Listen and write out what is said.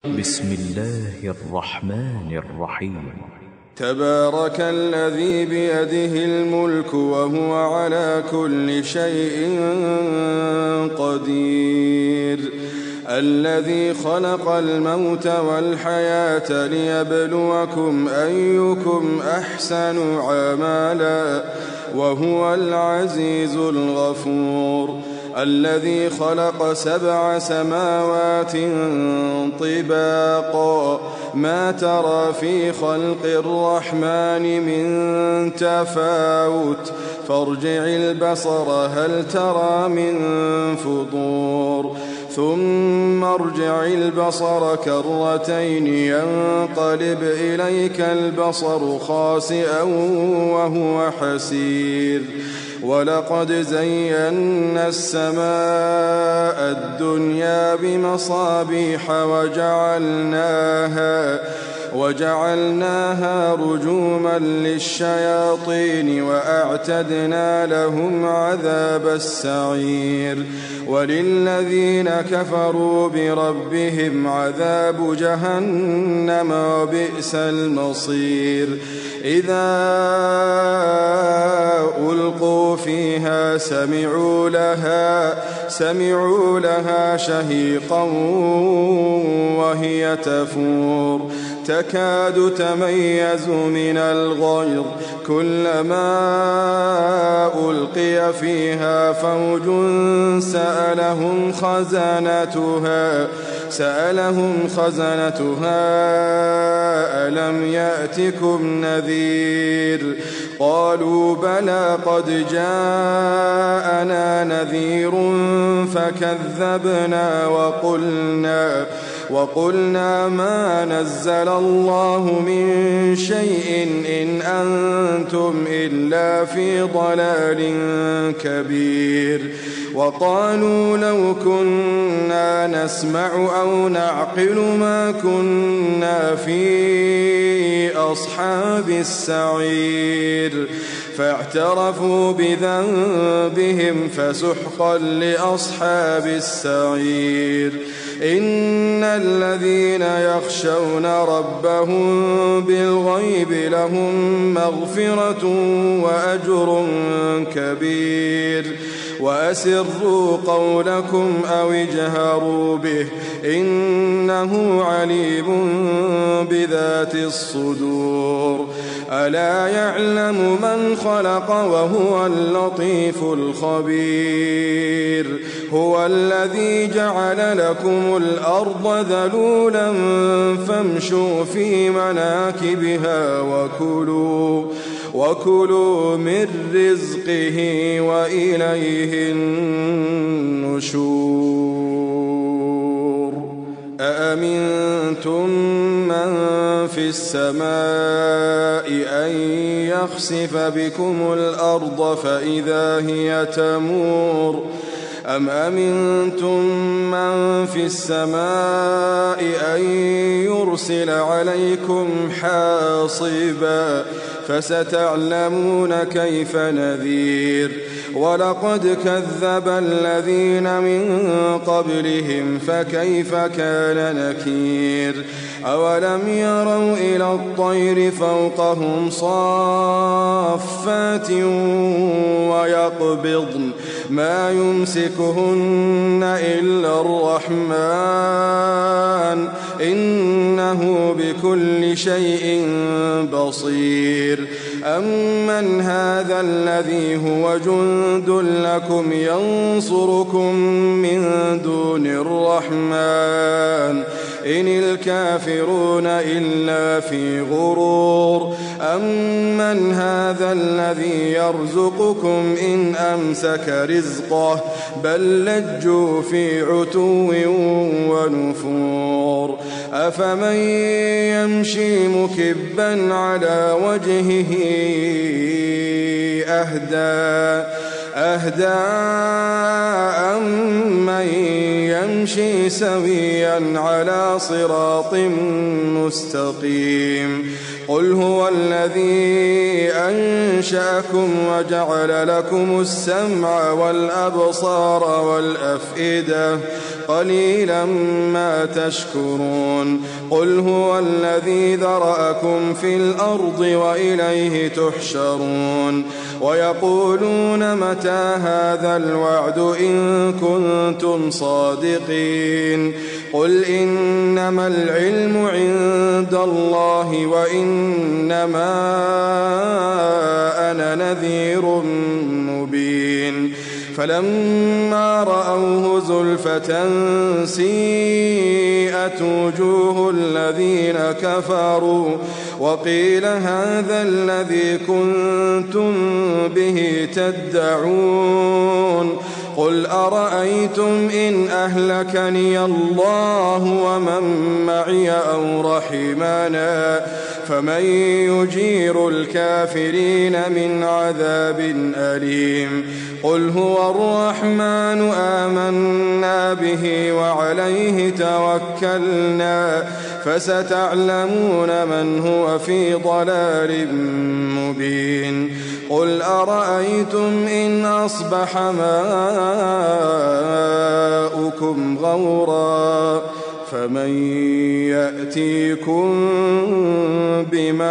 بسم الله الرحمن الرحيم. تبارك الذي بيده الملك وهو على كل شيء قدير، الذي خلق الموت والحياة ليبلوكم أيكم أحسن عملا وهو العزيز الغفور، الذي خلق 7 سماوات طباقا ما ترى في خلق الرحمن من تفاوت فارجع البصر هل ترى من فطور ثم ارجع البصر كرتين ينقلب إليك البصر خاسئا وهو حسير، ولقد زينا السماء الدنيا بمصابيح وجعلناها رجوما للشياطين وأعتدنا لهم عذاب السعير، وللذين كفروا بربهم عذاب جهنم وبئس المصير. إذا ألقوا فيها سمعوا لها شهيقا وهي تفور تكاد تميز من الغيظ كلما ألقي فيها فوج سألهم خزنتها ألم يأتكم نذير قالوا بلى قد جاءنا نذير فكذبنا وقلنا ما نزل الله من شيء إن أنتم إلا في ضلال كبير، وقالوا لو كنا نسمع أو نعقل ما كنا في أصحاب السعير، فاعترفوا بذنبهم فسحقا لأصحاب السعير. إن الذين يخشون ربهم بالغيب لهم مغفرة وأجر كبير، وأسروا قولكم أو اجهروا به إنه عليم بذات الصدور. ألا يعلم من خلق وهو اللطيف الخبير، هو الذي جعل لكم الأرض ذلولا فامشوا في مناكبها وكلوا من رزقه وإليه النشور. أأمنتم من في السماء أن يخسف بكم الأرض فإذا هي تمور أم أمنتم من في السماء أن يرسل عليكم حاصبا فستعلمون كيف نذير. ولقد كذب الذين من قبلهم فكيف كان نكير. أولم يروا إلى الطير فوقهم صافات ويقبضن ما يمسكهن إلا الرحمن إنه بكل شيء بصير. أمن هذا الذي هو جند لكم ينصركم من دون الرحمن إن الكافرون إلا في غرور. أمن هذا الذي يرزقكم إن أمسك رزقه بل لجوا في عتو ونفور. أفمن يمشي مكبا على وجهه أهدى أمن يمشي سويا على صراط مستقيم قل هو الذي أنشأكم وجعل لكم السمع والأبصار والأفئدة قليلا ما تشكرون قل هو الذي ذرأكم في الأرض وإليه تحشرون ويقولون متى هذا الوعد إن كنتم صادقين قل إنما العلم عند الله وإنما أنا نذير مبين فلما رأوه زلفة سيئت وجوه الذين كفروا وقيل هذا الذي كنتم به تدعون قل أرأيتم إن أهلكني الله ومن معي أو رحمنا فمن يجير الكافرين من عذاب أليم قل هو الرحمن آمنا به وعليه توكلنا فستعلمون من هو في ضلال مبين قل أرأيتم إن أصبح ماؤكم غورا فمن يأتيكم بماء